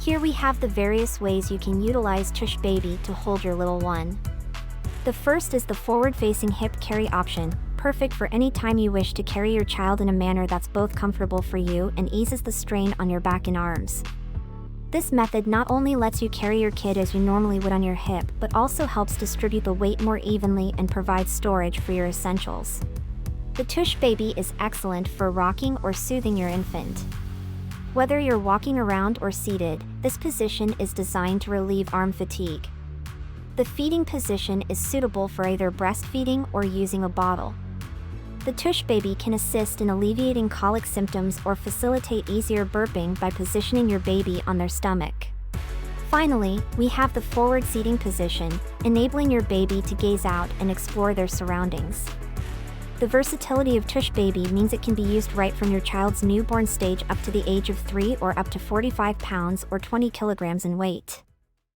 Here we have the various ways you can utilize Tushbaby to hold your little one. The first is the forward-facing hip carry option, perfect for any time you wish to carry your child in a manner that's both comfortable for you and eases the strain on your back and arms. This method not only lets you carry your kid as you normally would on your hip, but also helps distribute the weight more evenly and provides storage for your essentials. The Tushbaby is excellent for rocking or soothing your infant. Whether you're walking around or seated, this position is designed to relieve arm fatigue. The feeding position is suitable for either breastfeeding or using a bottle. The Tushbaby can assist in alleviating colic symptoms or facilitate easier burping by positioning your baby on their stomach. Finally, we have the forward seating position, enabling your baby to gaze out and explore their surroundings. The versatility of Tushbaby means it can be used right from your child's newborn stage up to the age of 3 or up to 45 pounds or 20 kilograms in weight.